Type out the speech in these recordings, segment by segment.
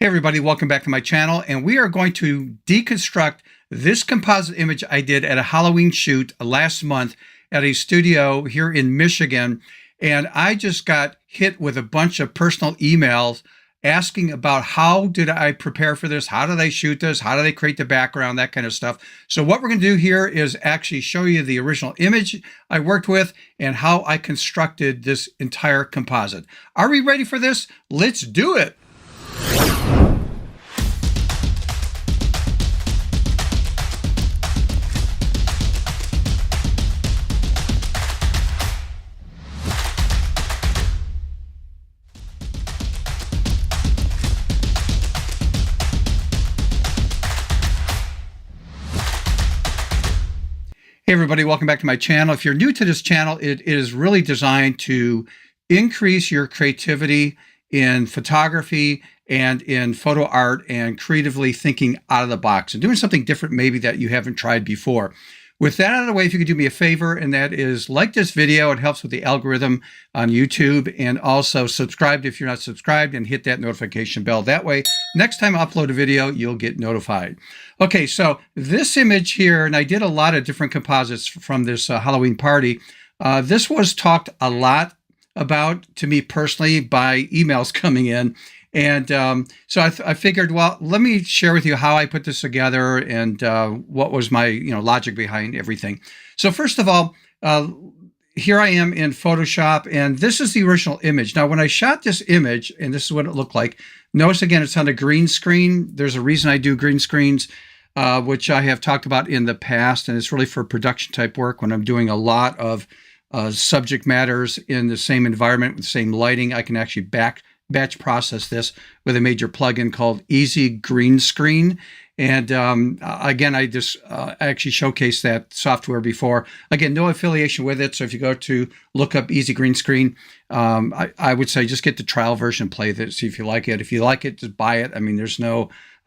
Hey everybody, welcome back to my channel, and we are going to deconstruct this composite image I did at a Halloween shoot last month at a studio here in Michigan. And I just got hit with a bunch of personal emails asking about how did I prepare for this, how do they shoot this, how do they create the background, that kind of stuff. So what we're going to do here is actually show you the original image I worked with and how I constructed this entire composite. Are we ready for this? Let's do it. Hey everybody, welcome back to my channel. If you're new to this channel, it is really designed to increase your creativity in photography and in photo art and creatively thinking out of the box and doing something different maybe that you haven't tried before. With that out of the way, if you could do me a favor, and that is like this video. It helps with the algorithm on YouTube, and also subscribe if you're not subscribed and hit that notification bell. That way, next time I upload a video, you'll get notified. Okay, so this image here, and I did a lot of different composites from this Halloween party. This was talked a lot about to me personally by emails coming in. And so I figured, well, let me share with you how I put this together and what was my logic behind everything. So first of all, here I am in Photoshop, and this is the original image. Now, when I shot this image, and this is what it looked like, notice again, it's on a green screen. There's a reason I do green screens, which I have talked about in the past, and it's really for production type work when I'm doing a lot of subject matters in the same environment with the same lighting. I can actually batch process this with a major plugin called Easy Green Screen. And again, I just actually showcased that software before. Again, no affiliation with it. So if you go to look up Easy Green Screen, I would say just get the trial version, play with it, see if you like it. If you like it, just buy it. I mean,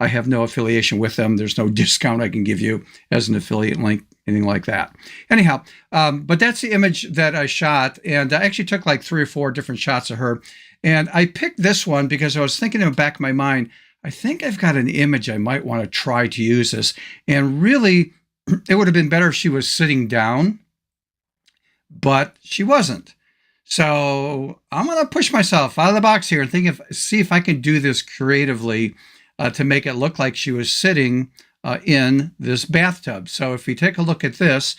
I have no affiliation with them. There's no discount I can give you as an affiliate link, anything like that. Anyhow, but that's the image that I shot. And I actually took like 3 or 4 different shots of her. And I picked this one because I was thinking in the back of my mind, I think I've got an image I might want to try to use this. And really, it would have been better if she was sitting down, but she wasn't. So I'm going to push myself out of the box here and see if I can do this creatively to make it look like she was sitting in this bathtub. So if we take a look at this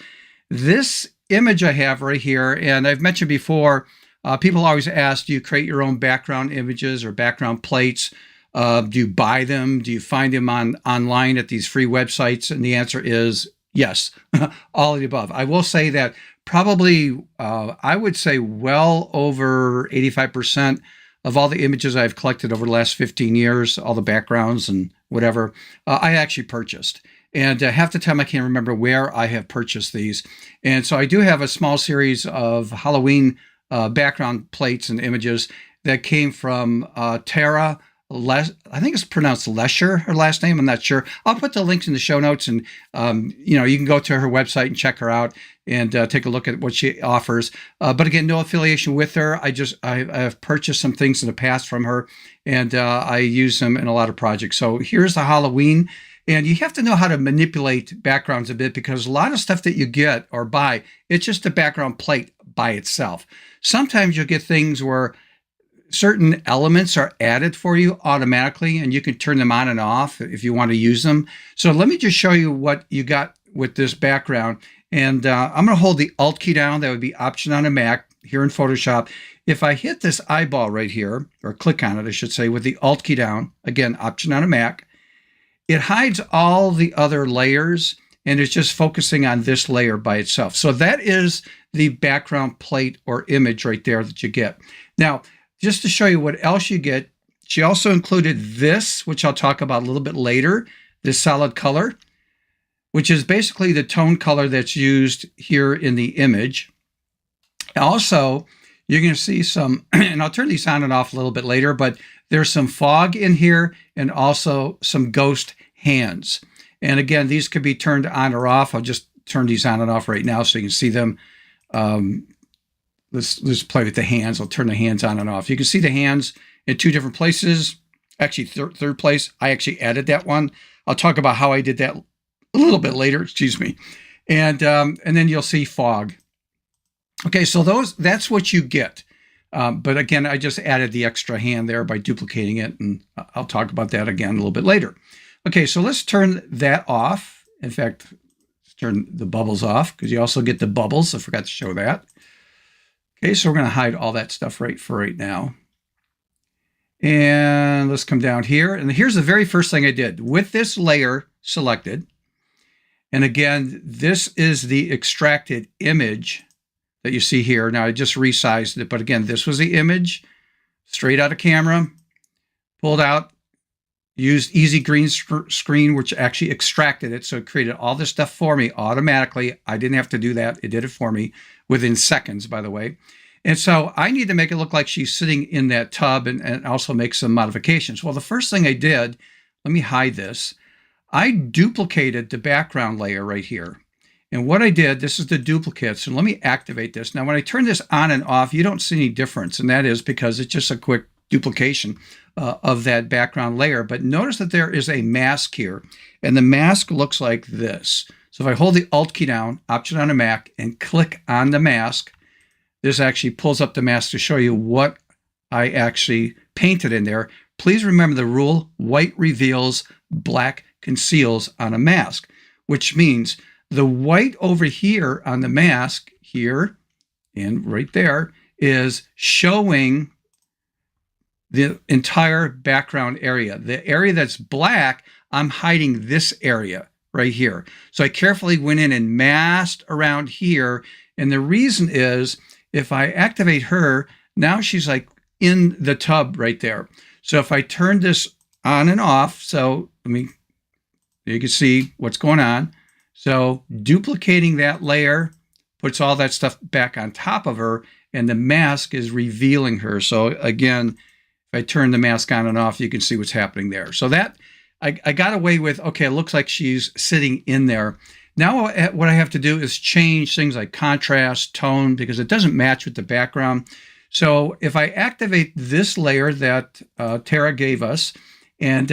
image I have right here, and I've mentioned before, people always ask, do you create your own background images or background plates? Do you buy them? Do you find them online at these free websites? And the answer is yes, all of the above. I will say that probably, I would say well over 85% of all the images I've collected over the last 15 years, all the backgrounds and whatever, I actually purchased. And half the time I can't remember where I have purchased these. And so I do have a small series of Halloween background plates and images that came from Tara. I think it's pronounced Lesher, her last name. I'm not sure. I'll put the links in the show notes, and you can go to her website and check her out and take a look at what she offers. But again, no affiliation with her. I've purchased some things in the past from her, and I use them in a lot of projects. So here's the Halloween. And you have to know how to manipulate backgrounds a bit, because a lot of stuff that you get or buy, it's just a background plate by itself. Sometimes you'll get things where certain elements are added for you automatically, and you can turn them on and off if you want to use them. So let me just show you what you got with this background. And I'm going to hold the Alt key down. That would be Option on a Mac here in Photoshop. If I hit this eyeball right here, or click on it, I should say, with the Alt key down, again, Option on a Mac, it hides all the other layers, and it's just focusing on this layer by itself. So that is the background plate or image right there that you get. Now, just to show you what else you get, she also included this, which I'll talk about a little bit later, this solid color, which is basically the tone color that's used here in the image. Also, you're going to see some, and I'll turn these on and off a little bit later, but there's some fog in here and also some ghost hands. And again, these could be turned on or off. I'll just turn these on and off right now so you can see them. Let's play with the hands. I'll turn the hands on and off. You can see the hands in 2 different places. Actually, third place. I actually added that one. I'll talk about how I did that a little bit later. Excuse me. And then you'll see fog. Okay, so that's what you get. But again, I just added the extra hand there by duplicating it, and I'll talk about that again a little bit later. Okay, so let's turn that off. In fact, let's turn the bubbles off because you also get the bubbles. I forgot to show that. Okay, so we're going to hide all that stuff right now. And let's come down here. And here's the very first thing I did. With this layer selected, and again, this is the extracted image that you see here. Now I just resized it, but again, this was the image straight out of camera, pulled out, used easy green screen, which actually extracted it. So it created all this stuff for me automatically. I didn't have to do that. It did it for me within seconds, by the way. And so I need to make it look like she's sitting in that tub and also make some modifications. Well, the first thing I did, let me hide this. I duplicated the background layer right here. And what I did, this is the duplicate. So let me activate this. Now, when I turn this on and off, you don't see any difference. And that is because it's just a quick duplication of that background layer. But notice that there is a mask here. And the mask looks like this. So if I hold the Alt key down, Option on a Mac, and click on the mask, this actually pulls up the mask to show you what I actually painted in there. Please remember the rule, white reveals, black conceals on a mask, which means the white over here on the mask here and right there is showing the entire background area. The area that's black, I'm hiding this area right here. So I carefully went in and masked around here. And the reason is if I activate her, now she's like in the tub right there. So if I turn this on and off, so you can see what's going on. So duplicating that layer puts all that stuff back on top of her, and the mask is revealing her. So again, if I turn the mask on and off, you can see what's happening there. So that I got away with, okay, it looks like she's sitting in there. Now what I have to do is change things like contrast, tone, because it doesn't match with the background. So if I activate this layer that Tara gave us, and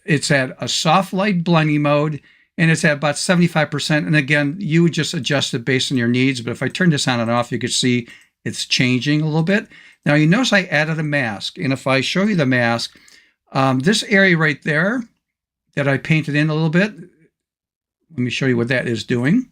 it's at a soft light blending mode, and it's at about 75%. And again, you would just adjust it based on your needs. But if I turn this on and off, you can see it's changing a little bit. Now you notice I added a mask. And if I show you the mask, this area right there that I painted in a little bit, let me show you what that is doing.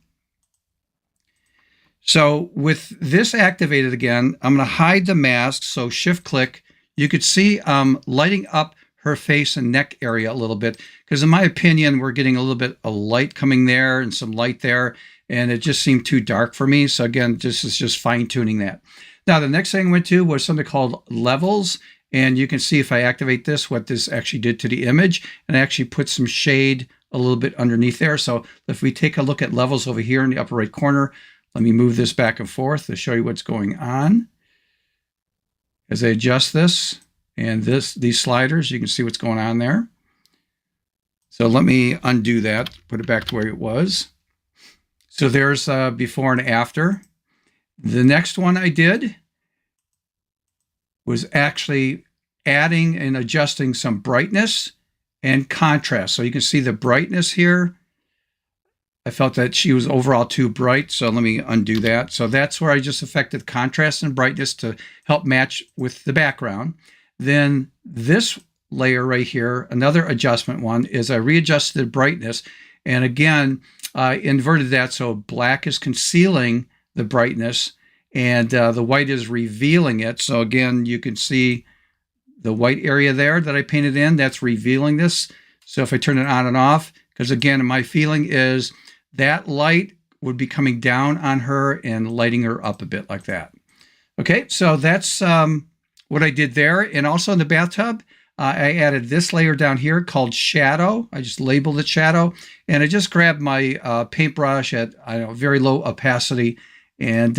So with this activated again, I'm going to hide the mask. So shift click, you could see lighting up her face and neck area a little bit, because in my opinion, we're getting a little bit of light coming there and some light there, and it just seemed too dark for me. So again, this is just fine tuning that. Now, the next thing I went to was something called levels, and you can see if I activate this, what this actually did to the image, and I actually put some shade a little bit underneath there. So if we take a look at levels over here in the upper right corner, let me move this back and forth to show you what's going on. As I adjust this, and these sliders, you can see what's going on there. So let me undo that, put it back to where it was. So there's before and after. The next one I did was actually adding and adjusting some brightness and contrast. So you can see the brightness here. I felt that she was overall too bright, so let me undo that. So that's where I just affected contrast and brightness to help match with the background. Then this layer right here, another adjustment one, is I readjusted the brightness. And again, I inverted that so black is concealing the brightness and the white is revealing it. So again, you can see the white area there that I painted in, that's revealing this. So if I turn it on and off, because again, my feeling is that light would be coming down on her and lighting her up a bit like that. Okay, so that's what I did there. And also in the bathtub, I added this layer down here called shadow. I just labeled it shadow. And I just grabbed my paintbrush at very low opacity. And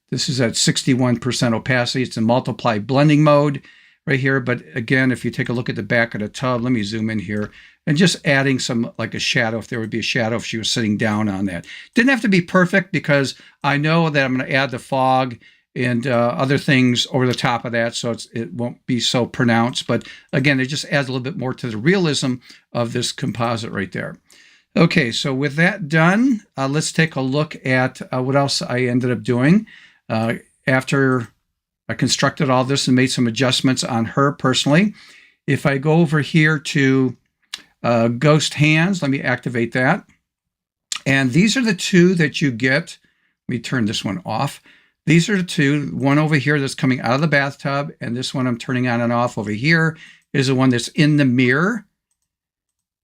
this is at 61% opacity. It's in multiply blending mode right here. But again, if you take a look at the back of the tub, let me zoom in here. And just adding some, like a shadow, if there would be a shadow if she was sitting down on that. Didn't have to be perfect because I know that I'm going to add the fog and other things over the top of that, so it won't be so pronounced. But again, it just adds a little bit more to the realism of this composite right there. Okay, so with that done, let's take a look at what else I ended up doing after I constructed all this and made some adjustments on her personally. If I go over here to Ghost Hands, let me activate that. And these are the two that you get. Let me turn this one off. These are the two. One over here that's coming out of the bathtub, and this one I'm turning on and off over here is the one that's in the mirror.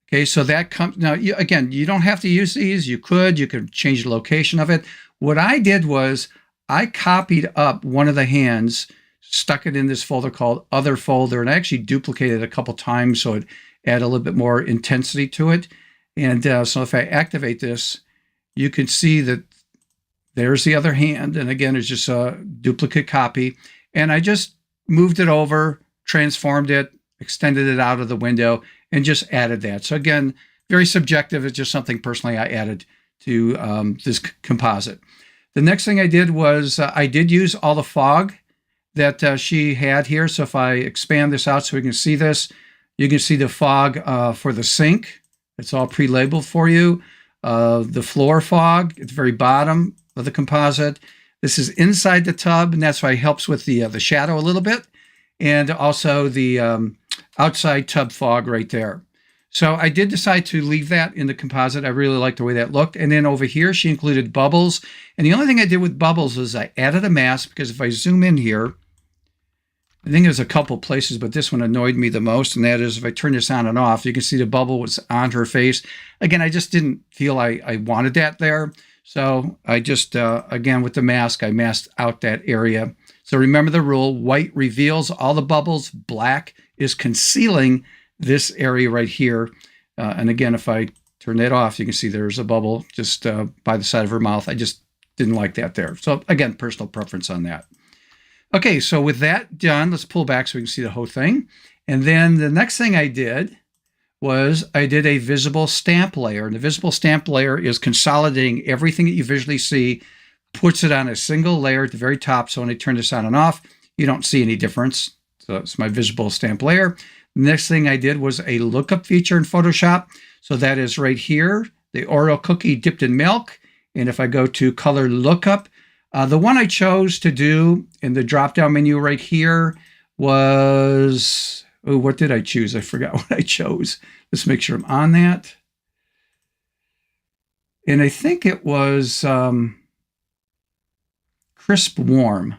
Okay, so that comes, now, again, you don't have to use these. You could change the location of it. What I did was I copied up one of the hands, stuck it in this folder called Other Folder, and I actually duplicated it a couple times so it add a little bit more intensity to it. And so if I activate this, you can see that there's the other hand. And again, it's just a duplicate copy. And I just moved it over, transformed it, extended it out of the window, and just added that. So again, very subjective. It's just something personally I added to this composite. The next thing I did was I did use all the fog that she had here. So if I expand this out so we can see this, you can see the fog for the sink. It's all pre-labeled for you. The floor fog at the very bottom of the composite. This is inside the tub, and that's why it helps with the shadow a little bit. And also the outside tub fog right there. So I did decide to leave that in the composite. I really like the way that looked. And then over here, she included bubbles. And the only thing I did with bubbles is I added a mask, because if I zoom in here, I think there's a couple places, but this one annoyed me the most. And that is if I turn this on and off, you can see the bubble was on her face. Again, I just didn't feel I wanted that there. So I just, again, with the mask, I masked out that area. So remember the rule, white reveals all the bubbles, black is concealing this area right here. And again, if I turn that off, you can see there's a bubble just by the side of her mouth. I just didn't like that there. So again, personal preference on that. Okay, so with that done, let's pull back so we can see the whole thing. And then the next thing I did was I did a visible stamp layer. And the visible stamp layer is consolidating everything that you visually see, puts it on a single layer at the very top. So when I turn this on and off, you don't see any difference. So it's my visible stamp layer. The next thing I did was a lookup feature in Photoshop. So that is right here, the Oreo cookie dipped in milk. And if I go to color lookup, the one I chose to do in the drop-down menu right here was, oh, what did I choose? I forgot what I chose. Let's make sure I'm on that. And I think it was Crisp Warm.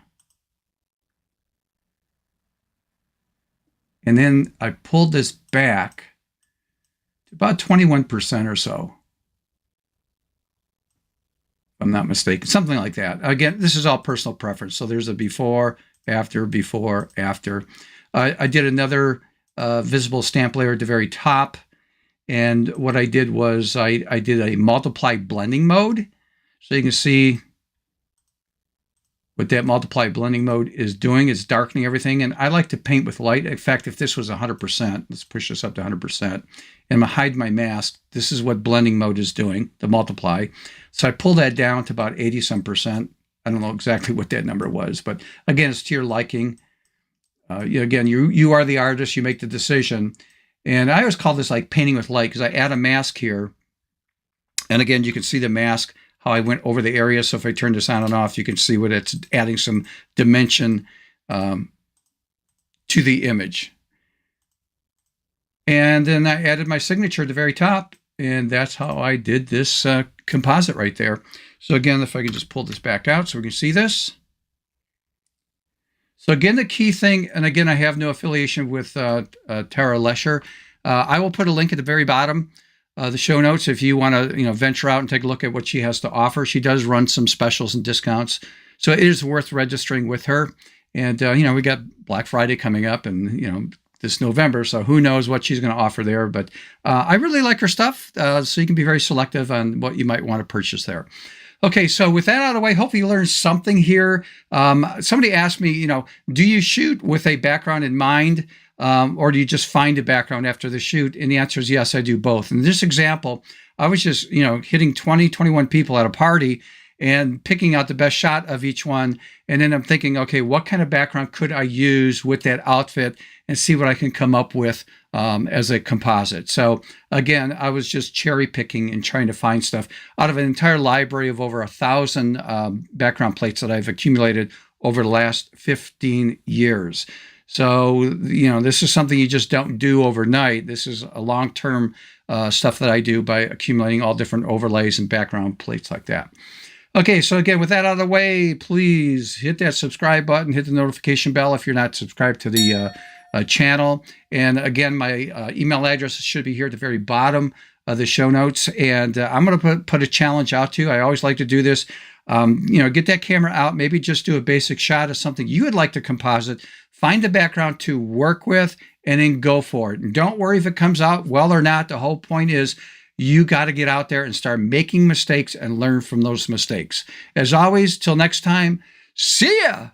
And then I pulled this back to about 21% or so. If I'm not mistaken, something like that. Again, this is all personal preference. So there's a before, after. I did another visible stamp layer at the very top. And what I did was I did a multiply blending mode. So you can see what that multiply blending mode is doing. It's darkening everything. And I like to paint with light. In fact, if this was 100%, let's push this up to 100%. And I'm going to hide my mask. This is what blending mode is doing, the multiply. So I pulled that down to about 80-some%. I don't know exactly what that number was. But again, it's to your liking. Again, you are the artist. You make the decision. And I always call this like painting with light, because I add a mask here. And again, you can see the mask, how I went over the area. So if I turn this on and off, you can see what it's adding some dimension to the image. And then I added my signature at the very top. And that's how I did this composite right there. So again, if I could just pull this back out so we can see this. So again, the key thing, and again, I have no affiliation with Tara Lesher. I will put a link at the very bottom of the show notes if you want to, venture out and take a look at what she has to offer. She does run some specials and discounts, so it is worth registering with her. And we got Black Friday coming up, and this November, so who knows what she's going to offer there. But I really like her stuff, so you can be very selective on what you might want to purchase there. Okay, so with that out of the way, hopefully you learned something here. Somebody asked me, do you shoot with a background in mind, or do you just find a background after the shoot? And the answer is yes, I do both. In this example, I was just, hitting 20, 21 people at a party, and picking out the best shot of each one. And then I'm thinking, okay, what kind of background could I use with that outfit, and see what I can come up with as a composite. So again, I was just cherry picking and trying to find stuff out of an entire library of over 1,000 background plates that I've accumulated over the last 15 years. So, this is something you just don't do overnight. This is a long-term stuff that I do by accumulating all different overlays and background plates like that. Okay, so again, with that out of the way, please hit that subscribe button, hit the notification bell if you're not subscribed to the channel. And again, my email address should be here at the very bottom of the show notes. And I'm going to put a challenge out to you. I always like to do this. Get that camera out, maybe just do a basic shot of something you would like to composite, find the background to work with, and then go for it. And don't worry if it comes out well or not. The whole point is you got to get out there and start making mistakes and learn from those mistakes. As always, till next time, see ya!